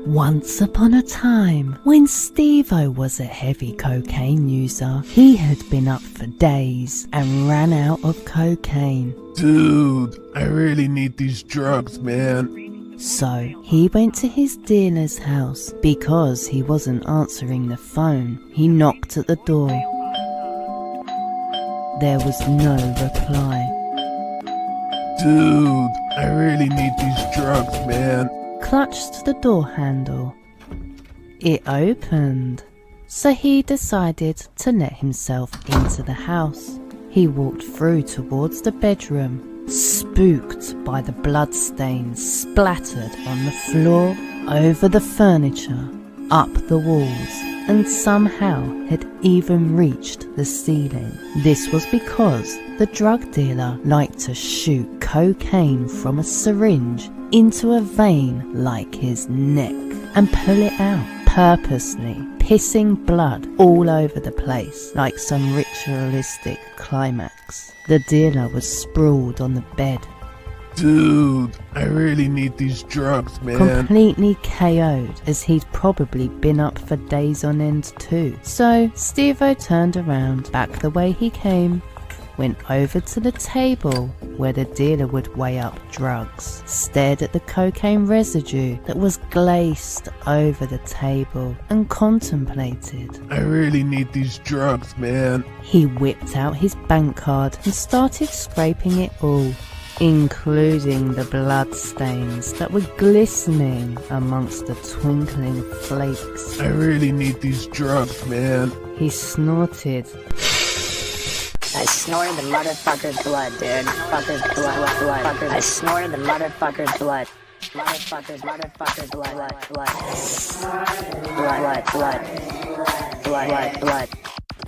Once upon a time, when Steve-O was a heavy cocaine user, he had been up for days and ran out of cocaine. Dude, I really need these drugs, man. So he went to his dealer's house. Because he wasn't answering the phone, he knocked at the door. There was no reply. Dude, I really need these drugs, man. Clutched the door handle. It opened. So he decided to let himself into the house. He walked through towards the bedroom, spooked by the bloodstains splattered on the floor, over the furniture, up the walls, and somehow had even reached the ceiling. This was because the drug dealer liked to shoot cocaine from a syringe into a vein like his neck and pull it out, purposely pissing blood all over the place like some ritualistic climax. The dealer was sprawled on the bed. Dude, I really need these drugs, man. Completely KO'd, as he'd probably been up for days on end too. So Steve-O turned around back the way he came, went over to the table where the dealer would weigh up drugs, stared at the cocaine residue that was glazed over the table, and contemplated. I really need these drugs, man. He whipped out his bank card and started scraping it all, including the blood stains that were glistening amongst the twinkling flakes. I really need these drugs, man. He snorted. I snorted the motherfucker's blood, dude. Fucker's blood. I snorted the motherfucker's blood. Motherfucker's blood.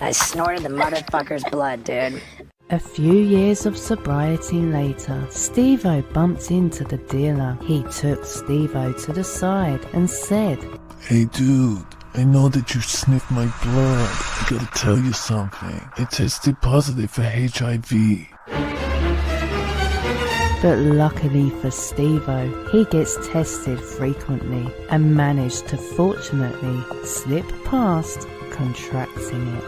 I snorted the motherfucker's blood, dude. A few years of sobriety later, Steve-O bumped into the dealer. He took Steve-O to the side and said, Hey dude, I know that you sniffed my blood. I gotta tell you something. I tested positive for HIV. But luckily for Steve-O, he gets tested frequently and managed to fortunately slip past contracting it.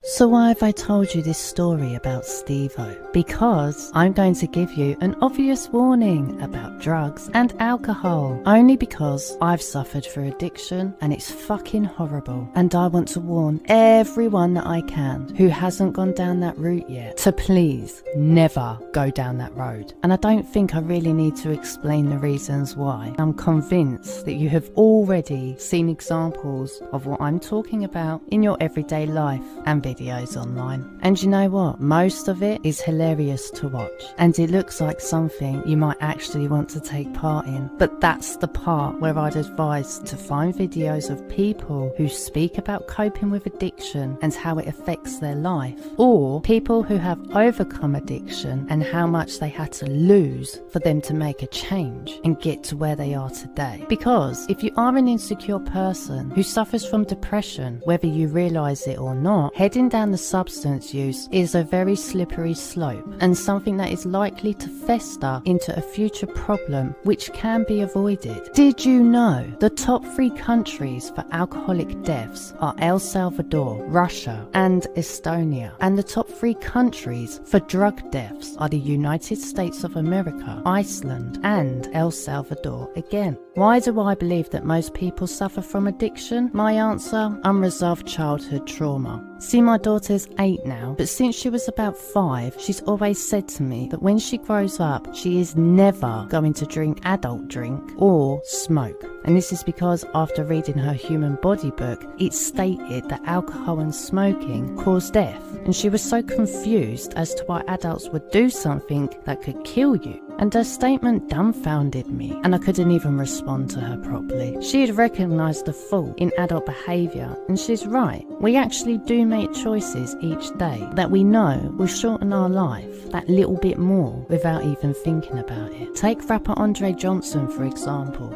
So why have I told you this story about Steve-O? Because I'm going to give you an obvious warning about drugs and alcohol. Only because I've suffered for addiction and it's fucking horrible. And I want to warn everyone that I can who hasn't gone down that route yet to please never go down that road. And I don't think I really need to explain the reasons why. I'm convinced that you have already seen examples of what I'm talking about in your everyday life and videos online. And you know what? Most of it is hilarious to watch, and it looks like something you might actually want to take part in. But that's the part where I'd advise to find videos of people who speak about coping with addiction and how it affects their life, or people who have overcome addiction and how much they had to lose for them to make a change and get to where they are today. Because if you are an insecure person who suffers from depression, whether you realize it or not, heading down the substance use is a very slippery slope and something that is likely to fester into a future problem which can be avoided. Did you know the top 3 countries for alcoholic deaths are El Salvador, Russia and Estonia, and the top 3 countries for drug deaths are the United States of America, Iceland and El Salvador again? Why do I believe that most people suffer from addiction? My answer: unresolved childhood trauma. See, my daughter's 8 now, but since she was about 5, she's always said to me that when she grows up, she is never going to drink adult drink or smoke. And this is because after reading her human body book, it stated that alcohol and smoking cause death. And she was so confused as to why adults would do something that could kill you. And her statement dumbfounded me, and I couldn't even respond to her properly. She had recognised the fault in adult behaviour, and she's right. We actually do make choices each day that we know will shorten our life that little bit more without even thinking about it. Take rapper Andre Johnson for example.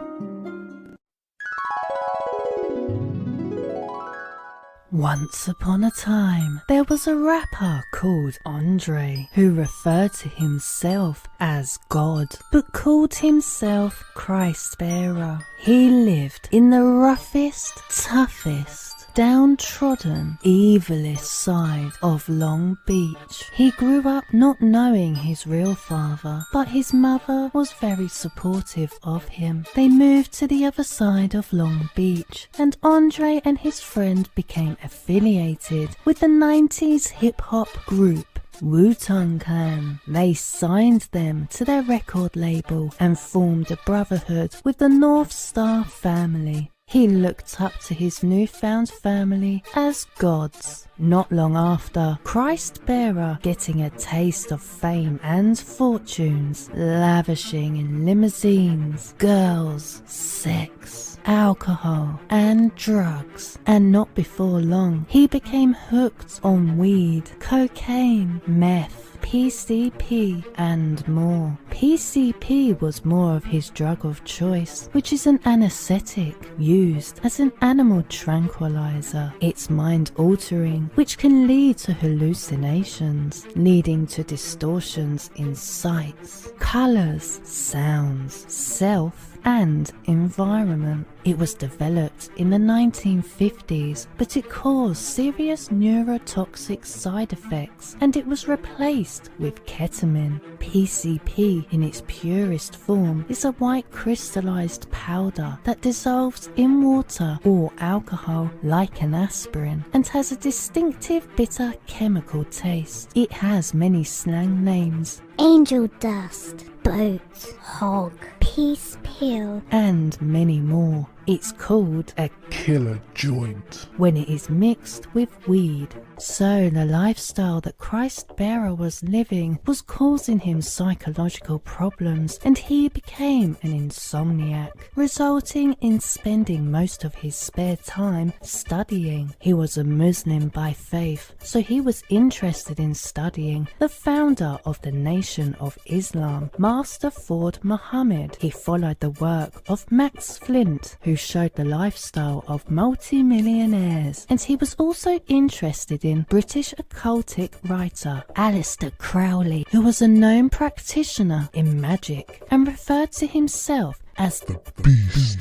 Once upon a time, there was a rapper called Andre who referred to himself as God, but called himself Christ Bearer. He lived in the roughest, toughest, downtrodden, evilest side of Long Beach. He grew up not knowing his real father, but his mother was very supportive of him. They moved to the other side of Long Beach, and Andre and his friend became affiliated with the 90s hip-hop group Wu-Tang Clan. They signed them to their record label and formed a brotherhood with the North Star family. He looked up to his newfound family as gods. Not long after, Christ Bearer, getting a taste of fame and fortunes, lavishing in limousines, girls, sex, alcohol and drugs, and not before long he became hooked on weed, cocaine, meth, PCP and more. PCP was more of his drug of choice, which is an anesthetic used as an animal tranquilizer. It's mind altering, which can lead to hallucinations, leading to distortions in sights, colors, sounds, self and environment. It was developed in the 1950s, but it caused serious neurotoxic side effects, and it was replaced with ketamine. PCP in its purest form is a white crystallized powder that dissolves in water or alcohol like an aspirin and has a distinctive bitter chemical taste. It has many slang names: angel dust, boat, hog, peace pill, and many more. It's called a killer joint when it is mixed with weed. So the lifestyle that Christ Bearer was living was causing him psychological problems, and he became an insomniac, resulting in spending most of his spare time studying. He was a Muslim by faith, so he was interested in studying the founder of the Nation of Islam, Master Ford Muhammad. He followed the work of Max Flint, who showed the lifestyle of multi-millionaires, and he was also interested in British occultic writer Aleister Crowley, who was a known practitioner in magic and referred to himself as the beast.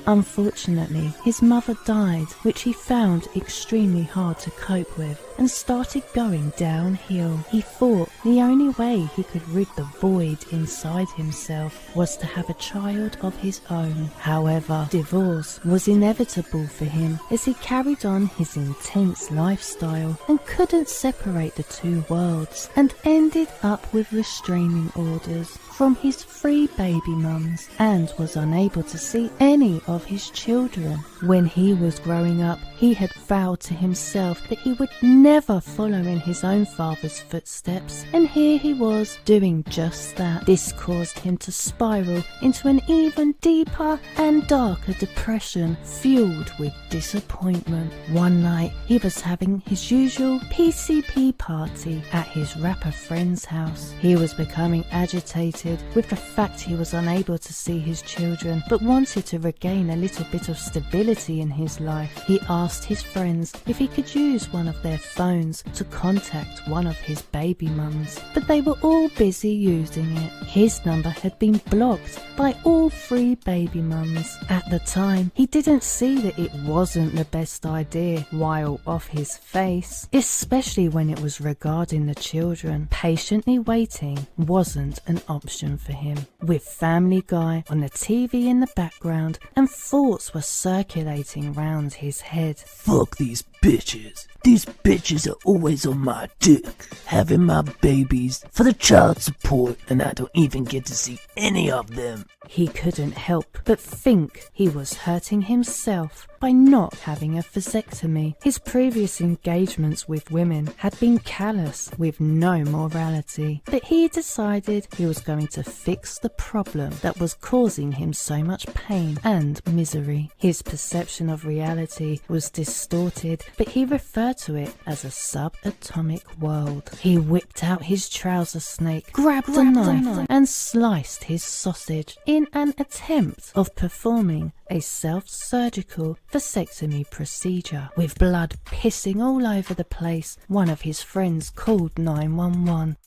Unfortunately, his mother died, which he found extremely hard to cope with, and started going downhill. He thought the only way he could rid the void inside himself was to have a child of his own. However, divorce was inevitable for him as he carried on his intense lifestyle and couldn't separate the two worlds, and ended up with restraining orders from his 3 baby mums and was unable to see any of his children. When he was growing up, he had vowed to himself that he would never follow in his own father's footsteps, and here he was doing just that. This caused him to spiral into an even deeper and darker depression fueled with disappointment. One night, he was having his usual PCP party at his rapper friend's house. He was becoming agitated with the fact he was unable to see his children, but wanted to regain a little bit of stability in his life. He asked his friends if he could use one of their phones to contact one of his baby mums, but they were all busy using it. His number had been blocked by all 3 baby mums. At the time, he didn't see that it wasn't the best idea while off his face, especially when it was regarding the children. Patiently waiting wasn't an option for him. With Family Guy on the TV in the background, and thoughts were circulating round his head. Fuck these bitches. These bitches are always on my dick, having my babies for the child support, and I don't even get to see any of them. He couldn't help but think he was hurting himself by not having a vasectomy. His previous engagements with women had been callous with no morality, but he decided he was going to fix the problem that was causing him so much pain and misery. His perception of reality was distorted, but he referred to it as a subatomic world. He whipped out his trouser snake, grabbed a knife and sliced his sausage in an attempt of performing a self-surgical vasectomy procedure. With blood pissing all over the place, one of his friends called 911.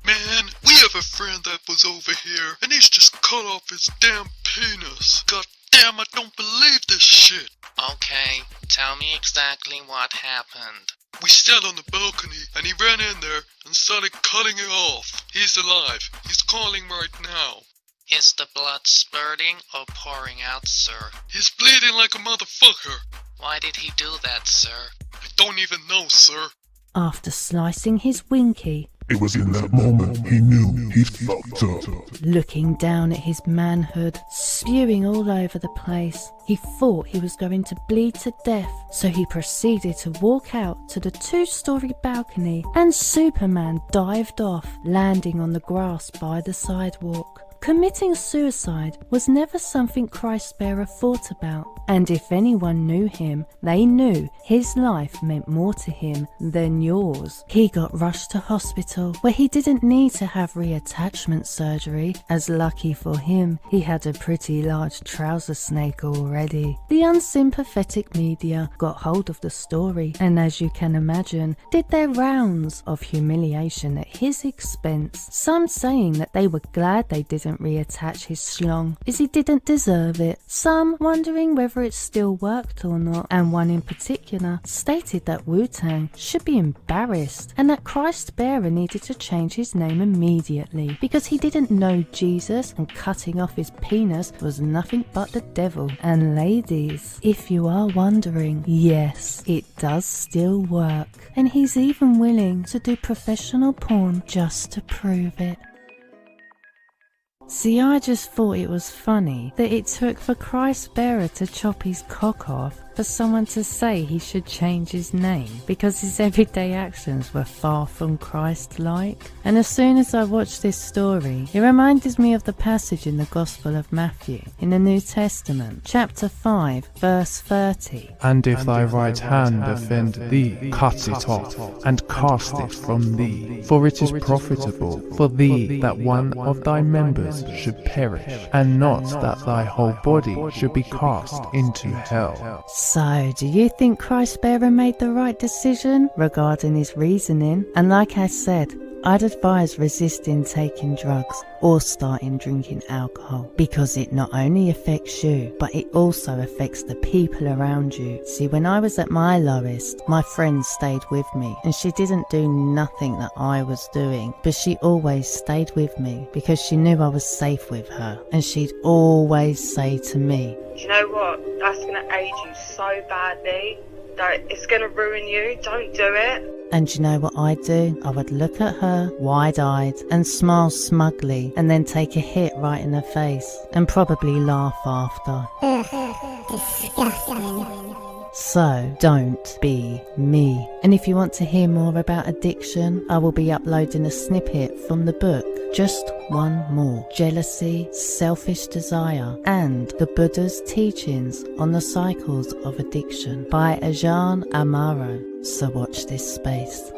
Man, we have a friend that was over here, and he's just cut off his damn penis. God damn, I don't believe this shit. Okay, tell me exactly what happened. We sat on the balcony, and he ran in there and started cutting it off. He's alive. He's calling right now. Is the blood spurting or pouring out, sir? He's bleeding like a motherfucker. Why did he do that, sir? I don't even know, sir. After slicing his winky, It was in that moment he knew he'd fucked up. looking down at his manhood, spewing all over the place, he thought he was going to bleed to death, so he proceeded to walk out to the 2-story balcony, and Superman dived off, landing on the grass by the sidewalk. Committing suicide was never something Christ-bearer thought about, and if anyone knew him, they knew his life meant more to him than yours. He got rushed to hospital, where he didn't need to have reattachment surgery, as lucky for him, he had a pretty large trouser snake already. The unsympathetic media got hold of the story, and as you can imagine, did their rounds of humiliation at his expense, some saying that they were glad they didn't reattach his schlong, as he didn't deserve it, some wondering whether it still worked or not, and one in particular stated that Wu-Tang should be embarrassed and that Christ-bearer needed to change his name immediately because he didn't know Jesus and cutting off his penis was nothing but the devil. And ladies, if you are wondering, yes, it does still work, and he's even willing to do professional porn just to prove it. See, I just thought it was funny that it took for Christ-bearer to chop his cock off for someone to say he should change his name because his everyday actions were far from Christ-like. And as soon as I watched this story, it reminded me of the passage in the Gospel of Matthew in the New Testament, chapter 5, verse 30. And if thy right hand offend thee, cut it off, and cast it from thee. For it is profitable for thee that one of thy members should perish, and not that thy whole body should be cast into hell. So, do you think Christ-bearer made the right decision regarding his reasoning? And like I said, I'd advise resisting taking drugs or starting drinking alcohol, because it not only affects you, but it also affects the people around you. See, when I was at my lowest, my friend stayed with me, and she didn't do nothing that I was doing, but she always stayed with me because she knew I was safe with her, and she'd always say to me, "Do you know what? That's going to age you so badly. It's going to ruin you. Don't do it." And you know what I'd do? I would look at her wide-eyed and smile smugly, and then take a hit right in her face and probably laugh after. Disgusting. So, don't be me. And if you want to hear more about addiction, I will be uploading a snippet from the book, Just One More, Jealousy, Selfish Desire, and the Buddha's Teachings on the Cycles of Addiction by Ajahn Amaro. So watch this space.